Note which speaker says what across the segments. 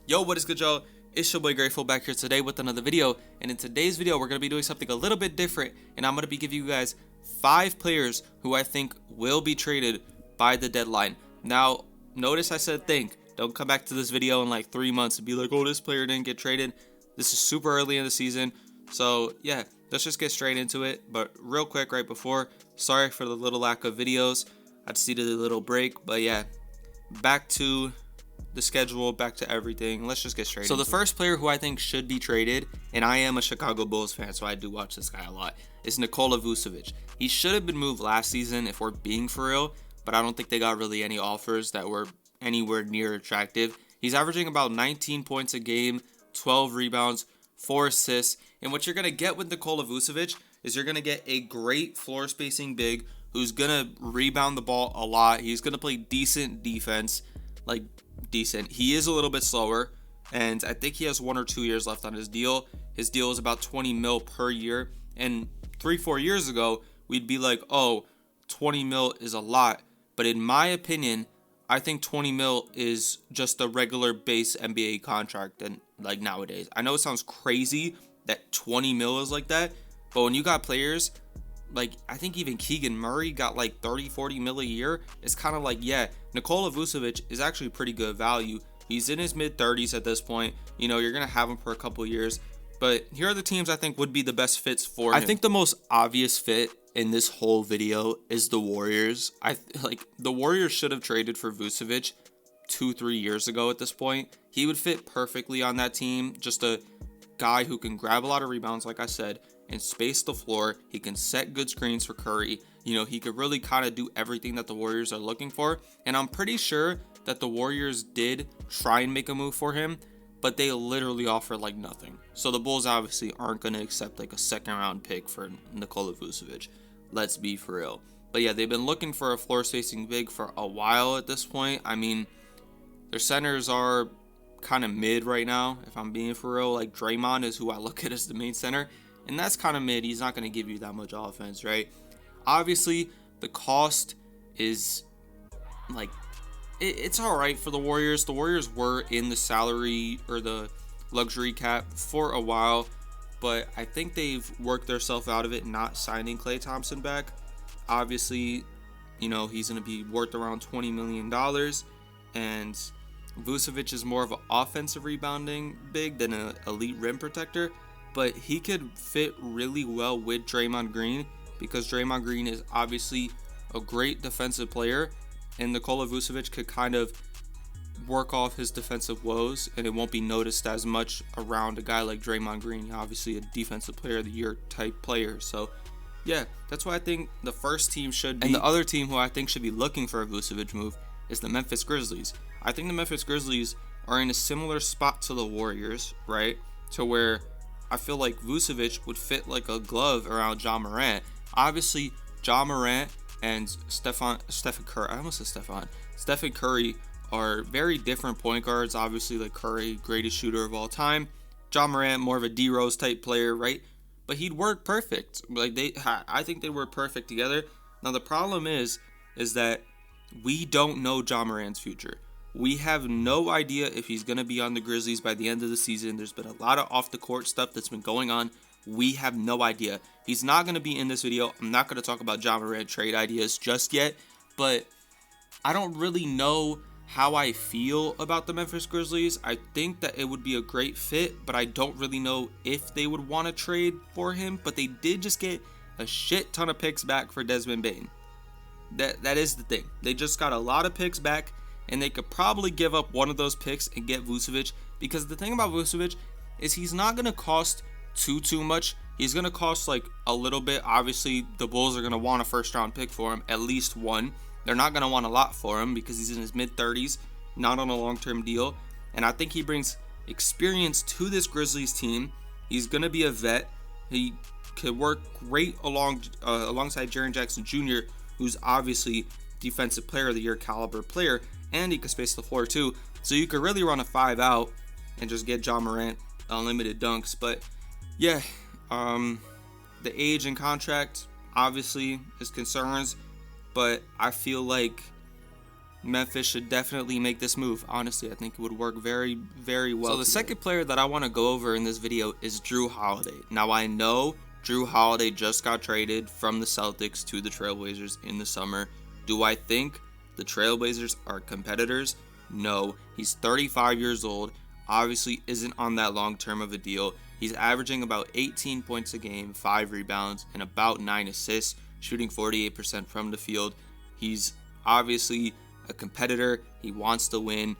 Speaker 1: Yo, what is good, y'all? It's your boy Grateful back here today with another video, and in today's video we're going to be doing something a little bit different, and I'm going to be giving you guys 5 players who I think will be traded by the deadline. Now, notice I said think. Don't come back to this video in like 3 months and be like, oh, this player didn't get traded. This is super early in the season, so yeah, let's just get straight into it. But real quick right before, sorry for the little lack of videos. I just needed a little break, but yeah, back to the schedule, back to everything. Let's just get straight into it. So the first player who I think should be traded, and I am a Chicago Bulls fan, so I do watch this guy a lot, is Nikola Vucevic. He should have been moved last season if we're being for real, but I don't think they got really any offers that were anywhere near attractive. He's averaging about 19 points a game, 12 rebounds, 4 assists, and what you're going to get with Nikola Vucevic is you're going to get a great floor spacing big who's going to rebound the ball a lot. He's going to play decent defense, like decent. He is a little bit slower, and I think he has 1 or 2 years left on his deal. His deal is about 20 mil per year, and 3-4 years ago, we'd be like, oh, 20 mil is a lot, but in my opinion, I think 20 mil is just a regular base NBA contract, and like nowadays. I know it sounds crazy that 20 mil is like that, but when you got players like, I think even Keegan Murray got like 30-40 mil a year, it's kind of like, yeah, Nikola Vucevic is actually pretty good value. He's in his mid-30s at this point. You know, you're going to have him for a couple years. But here are the teams I think would be the best fits for him. I think the most obvious fit in this whole video is the Warriors. The Warriors should have traded for Vucevic 2-3 years ago at this point. He would fit perfectly on that team. Just a guy who can grab a lot of rebounds, like I said, and space the floor. He can set good screens for Curry. You know, he could really kind of do everything that the Warriors are looking for. And I'm pretty sure that the Warriors did try and make a move for him, but they literally offered like nothing. So the Bulls obviously aren't going to accept like a second round pick for Nikola Vucevic. Let's be for real. But yeah, they've been looking for a floor spacing big for a while at this point. I mean, their centers are kind of mid right now, if I'm being for real. Like Draymond is who I look at as the main center, and that's kind of mid. He's not going to give you that much offense, right? Obviously, the cost is like, it's all right for the Warriors. The Warriors were in the salary or the luxury cap for a while, but I think they've worked themselves out of it not signing Klay Thompson back. Obviously, you know, he's going to be worth around $20 million, and Vucevic is more of an offensive rebounding big than an elite rim protector, but he could fit really well with Draymond Green because Draymond Green is obviously a great defensive player, and Nikola Vucevic could kind of work off his defensive woes, and it won't be noticed as much around a guy like Draymond Green, obviously a defensive player of the year type player. So yeah, that's why I think the first team should be. And the other team who I think should be looking for a Vucevic move is the Memphis Grizzlies. I think the Memphis Grizzlies are in a similar spot to the Warriors, right? To where I feel like Vucevic would fit like a glove around Ja Morant. Obviously, Ja Morant and Stephen Curry are very different point guards. Obviously, like Curry, greatest shooter of all time. Ja Morant, more of a D-Rose type player, right? But he'd work perfect. I think they work perfect together. Now, the problem is that we don't know Ja Morant's future. We have no idea if he's going to be on the Grizzlies by the end of the season. There's been a lot of off-the-court stuff that's been going on. We have no idea. He's not going to be in this video. I'm not going to talk about Ja Morant trade ideas just yet, but I don't really know how I feel about the Memphis Grizzlies. I think that it would be a great fit, but I don't really know if they would want to trade for him. But they did just get a shit ton of picks back for Desmond Bane. That is the thing. They just got a lot of picks back, and they could probably give up one of those picks and get Vucevic, because the thing about Vucevic is he's not going to cost too much. He's going to cost like a little bit. Obviously, the Bulls are going to want a first round pick for him, at least one. They're not going to want a lot for him because he's in his mid-30s, not on a long-term deal. And I think he brings experience to this Grizzlies team. He's going to be a vet. He could work great alongside Jaren Jackson Jr., who's obviously defensive player of the year caliber player, and he could space the floor too. So you could really run a 5 out and just get Ja Morant unlimited dunks. But yeah, the age and contract obviously is concerns, but I feel like Memphis should definitely make this move. Honestly, I think it would work very, very well. So the second player that I want to go over in this video is Jrue Holiday. Now, I know Jrue Holiday just got traded from the Celtics to the Trailblazers in the summer. Do I think the Trailblazers are competitors? No. He's 35 years old. Obviously isn't on that long term of a deal. He's averaging about 18 points a game, 5 rebounds, and about 9 assists, shooting 48% from the field. He's obviously a competitor. He wants to win.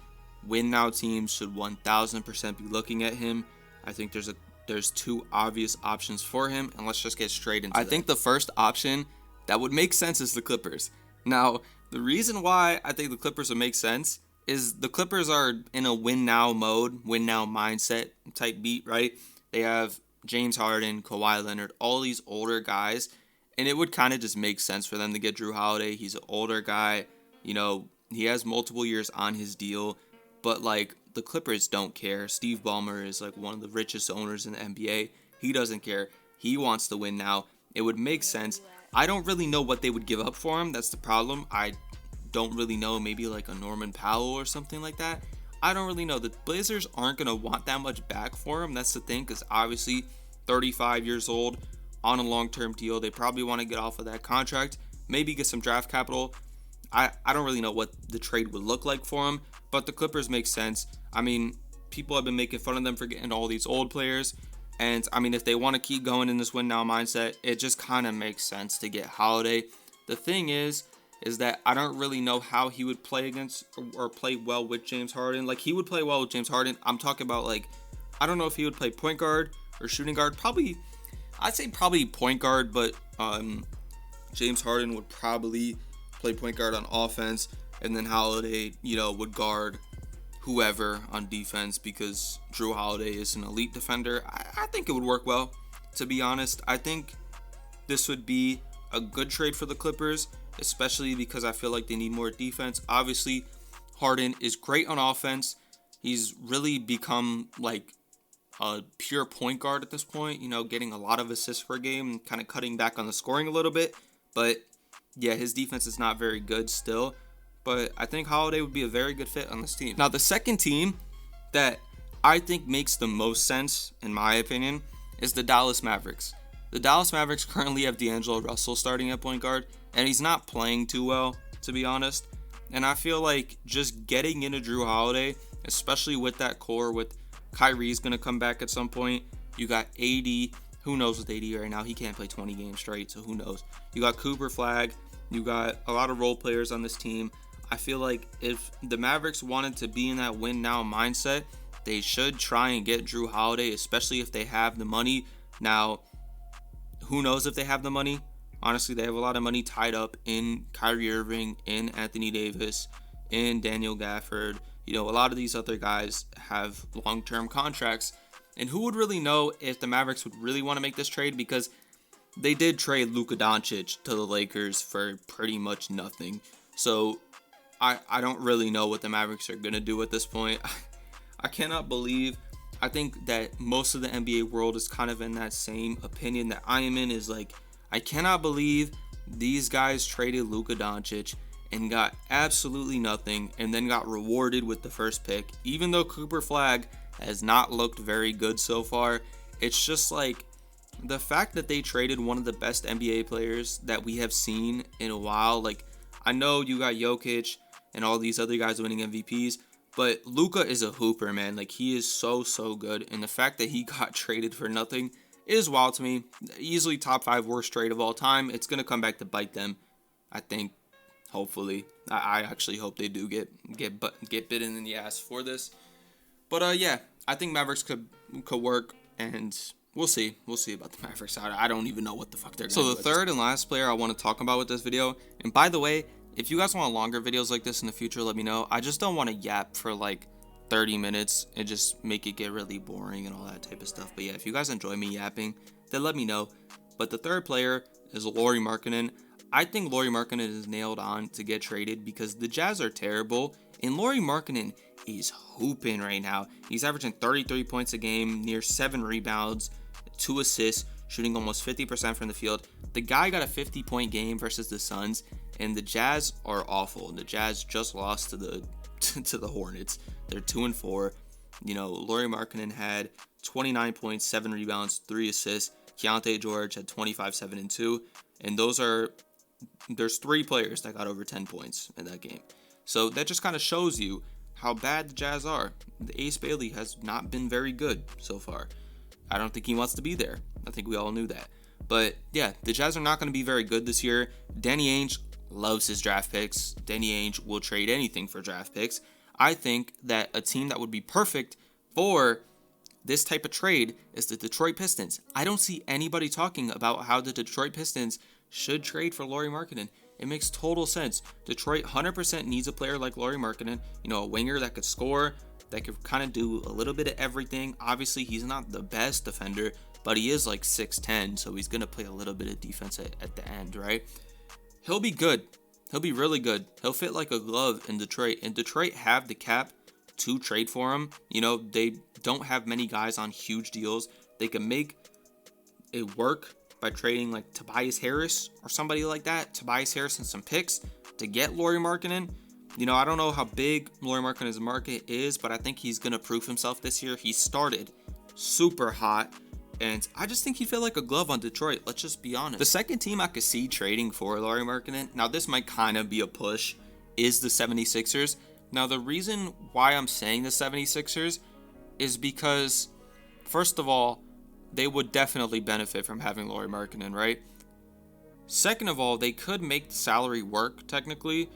Speaker 1: Win now teams should 1000% be looking at him. I think there's two obvious options for him, and let's just get straight into it. I think the first option that would make sense is the Clippers. Now, the reason why I think the Clippers would make sense is the Clippers are in a win now mode, win now mindset type beat, right? They have James Harden, Kawhi Leonard, all these older guys, and it would kind of just make sense for them to get Jrue Holiday. He's an older guy, he has multiple years on his deal, but like the Clippers don't care. Steve Ballmer is like one of the richest owners in the NBA. He doesn't care. He wants to win now. It would make sense. I don't really know what they would give up for him. That's the problem. I don't really know. Maybe like a Norman Powell or something like that. I don't really know. The Blazers aren't going to want that much back for him. That's the thing, because obviously 35 years old on a long-term deal. They probably want to get off of that contract. Maybe get some draft capital. I don't really know what the trade would look like for him, but the Clippers make sense. I mean, people have been making fun of them for getting all these old players, and I mean, if they want to keep going in this win now mindset, it just kind of makes sense to get Holiday. The thing is that I don't really know how he would play against or play well with James Harden. Like, he would play well with James Harden. I'm talking about, like, I don't know if he would play point guard or shooting guard. I'd say probably point guard, but James Harden would probably play point guard on offense, and then Holiday, would guard whoever on defense, because Jrue Holiday is an elite defender. I think it would work well, to be honest. I think this would be a good trade for the Clippers, especially because I feel like they need more defense. Obviously, Harden is great on offense. He's really become like a pure point guard at this point, getting a lot of assists per game and kind of cutting back on the scoring a little bit. But yeah, his defense is not very good still. But I think Holiday would be a very good fit on this team. Now, the second team that I think makes the most sense, in my opinion, is the Dallas Mavericks. The Dallas Mavericks currently have D'Angelo Russell starting at point guard, and he's not playing too well, to be honest. And I feel like just getting into Jrue Holiday, especially with that core, with Kyrie's going to come back at some point. You got AD. Who knows with AD right now? He can't play 20 games straight, so who knows? You got Cooper Flag. You got a lot of role players on this team. I feel like if the Mavericks wanted to be in that win now mindset, they should try and get Jrue Holiday, especially if they have the money. Now, who knows if they have the money? Honestly, they have a lot of money tied up in Kyrie Irving, in Anthony Davis, in Daniel Gafford. A lot of these other guys have long-term contracts. And who would really know if the Mavericks would really want to make this trade? Because they did trade Luka Doncic to the Lakers for pretty much nothing. So I don't really know what the Mavericks are going to do at this point. I cannot believe. I think that most of the NBA world is kind of in that same opinion that I am in, is like, I cannot believe these guys traded Luka Doncic and got absolutely nothing, and then got rewarded with the first pick. Even though Cooper Flag has not looked very good so far, it's just like the fact that they traded one of the best NBA players that we have seen in a while. Like, I know you got Jokic and all these other guys winning MVPs, but Luka is a hooper, man. Like, he is so good, and the fact that he got traded for nothing is wild to me. Easily top 5 worst trade of all time. It's gonna come back to bite them, I think. Hopefully, I actually hope they do get bitten in the ass for this. But yeah, I think Mavericks could work, and we'll see. We'll see about the Mavericks. I don't even know what the fuck they're gonna do. So the third and last player I want to talk about with this video, and by the way, if you guys want longer videos like this in the future, let me know. I just don't want to yap for like 30 minutes and just make it get really boring and all that type of stuff. But yeah, if you guys enjoy me yapping, then let me know. But the third player is Lauri Markkanen. I think Lauri Markkanen is nailed on to get traded because the Jazz are terrible, and Lauri Markkanen is hooping right now. He's averaging 33 points a game, near 7 rebounds, 2 assists, shooting almost 50% from the field. The guy got a 50-point game versus the Suns, And the Jazz are awful. The Jazz just lost to the to the Hornets. They're 2-4. Lauri Markkanen had 29 points, 7 rebounds, 3 assists. Keontae George had 25, 7, and 2. And there's 3 players that got over 10 points in that game. So that just kind of shows you how bad the Jazz are. The Ace Bailey has not been very good so far. I don't think he wants to be there. I think we all knew that. But yeah, the Jazz are not going to be very good this year. Danny Ainge loves his draft picks. Danny Ainge will trade anything for draft picks. I think that a team that would be perfect for this type of trade is the Detroit Pistons. I don't see anybody talking about how the Detroit Pistons should trade for Lauri Markkanen. It makes total sense. Detroit 100% needs a player like Lauri Markkanen, a winger that could score, that could kind of do a little bit of everything. Obviously, he's not the best defender, but he is like 6'10", so he's going to play a little bit of defense at the end, right? He'll be good. He'll be really good. He'll fit like a glove in Detroit. And Detroit have the cap to trade for him. They don't have many guys on huge deals. They can make it work by trading like Tobias Harris or somebody like that. Tobias Harris and some picks to get Lauri Markkanen. I don't know how big Lauri Markkanen's market is, but I think he's going to prove himself this year. He started super hot, and I just think he'd feel like a glove on Detroit. Let's just be honest. The second team I could see trading for Lauri Markkanen, now this might kind of be a push, is the 76ers. Now, the reason why I'm saying the 76ers is because, first of all, they would definitely benefit from having Lauri Markkanen, right? Second of all, they could make the salary work, technically,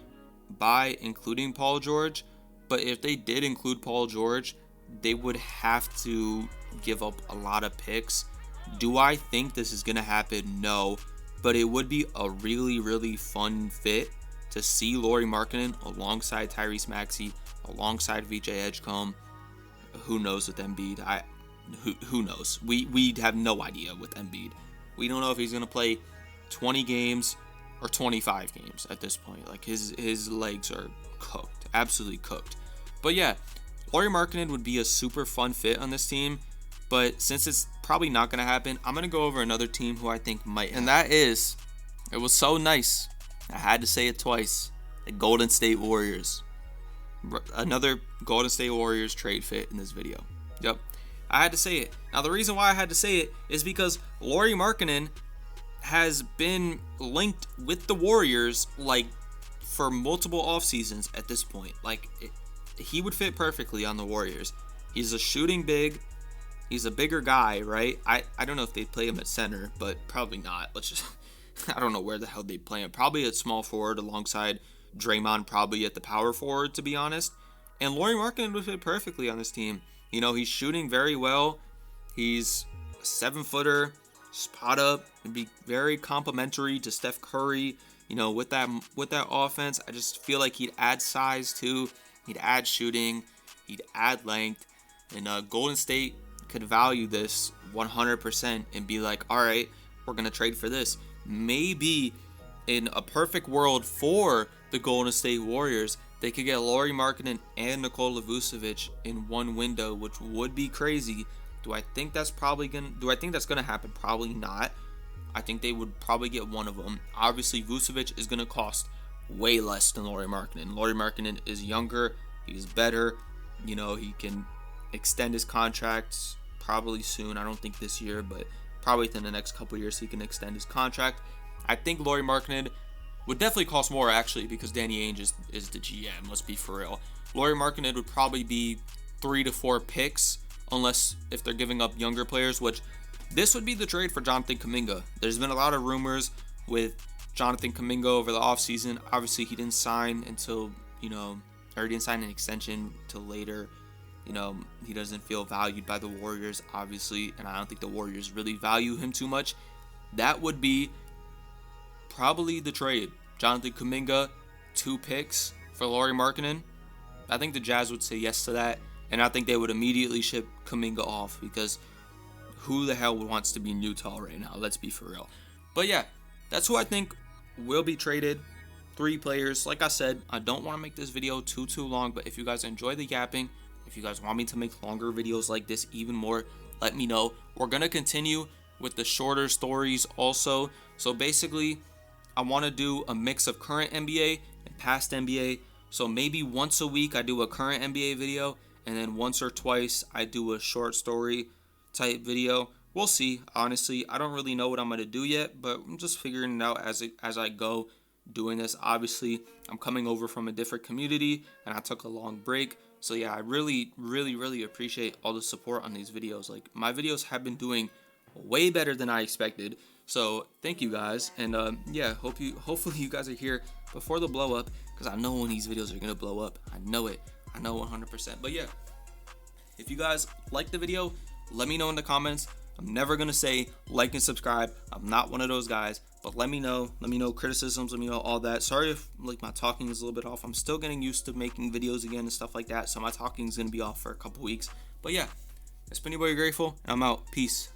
Speaker 1: by including Paul George. But if they did include Paul George, they would have to give up a lot of picks. Do I think this is going to happen? No. But it would be a really, really fun fit to see Lauri Markkanen alongside Tyrese Maxey, alongside VJ Edgecombe. Who knows with Embiid? Who knows? We have no idea with Embiid. We don't know if he's going to play 20 games or 25 games at this point. Like, his legs are cooked. Absolutely cooked. But yeah, Lauri Markkanen would be a super fun fit on this team. But since it's probably not going to happen, I'm going to go over another team who I think might. And that is, it was so nice, I had to say it twice, the Golden State Warriors. Another Golden State Warriors trade fit in this video. Yep, I had to say it. Now, the reason why I had to say it is because Lauri Markkanen has been linked with the Warriors like for multiple off seasons at this point. He would fit perfectly on the Warriors. He's a shooting big. He's a bigger guy, right? I don't know if they'd play him at center, but probably not. I don't know where the hell they'd play him. Probably at small forward alongside Draymond, probably at the power forward, to be honest. And Lauri Markkanen would fit perfectly on this team. He's shooting very well. He's a 7-footer, spot up. It'd be very complimentary to Steph Curry. With that offense, I just feel like he'd add size too. He'd add shooting. He'd add length. And Golden State could value this 100% and be like, all right, we're going to trade for this. Maybe in a perfect world for the Golden State Warriors, they could get Lauri Markkanen and Nikola Vucevic in one window, which would be crazy. Do I think that's going to happen? Probably not. I think they would probably get one of them. Obviously, Vucevic is going to cost way less than Lauri Markkanen. Lauri Markkanen is younger. He's better. He can extend his contracts probably soon. I don't think this year, but probably within the next couple years he can extend his contract. I think Lauri Markkanen would definitely cost more, actually, because Danny Ainge is the GM. Let's be for real. Lauri Markkanen would probably be 3 to 4 picks, unless if they're giving up younger players, which this would be the trade for Jonathan Kuminga. There's been a lot of rumors with Jonathan Kuminga over the offseason. Obviously, he didn't sign until, or he didn't sign an extension till later. He doesn't feel valued by the Warriors, obviously, and I don't think the Warriors really value him too much. That would be probably the trade. Jonathan Kuminga, 2 picks for Lauri Markkanen. I think the Jazz would say yes to that, and I think they would immediately ship Kuminga off, because who the hell wants to be in Utah right now? Let's be for real. But yeah, that's who I think will be traded. 3 players. Like I said, I don't want to make this video too long, but if you guys enjoy the yapping, if you guys want me to make longer videos like this even more, let me know. We're going to continue with the shorter stories also. So basically, I want to do a mix of current NBA and past NBA. So maybe once a week I do a current NBA video, and then once or twice I do a short story type video. We'll see. Honestly, I don't really know what I'm going to do yet, but I'm just figuring it out as I go doing this. Obviously, I'm coming over from a different community and I took a long break. So yeah, I really appreciate all the support on these videos. Like, my videos have been doing way better than I expected. So thank you guys, and yeah, hopefully you guys are here before the blow up, because I know when these videos are gonna blow up. I know it. I know 100%. But yeah, if you guys like the video, let me know in the comments. I'm never gonna say like and subscribe. I'm not one of those guys, but let me know. Let me know criticisms. Let me know all that. Sorry if like my talking is a little bit off. I'm still getting used to making videos again and stuff like that, so my talking is gonna be off for a couple weeks. But yeah, it's been your boy Grateful, and I'm out. Peace.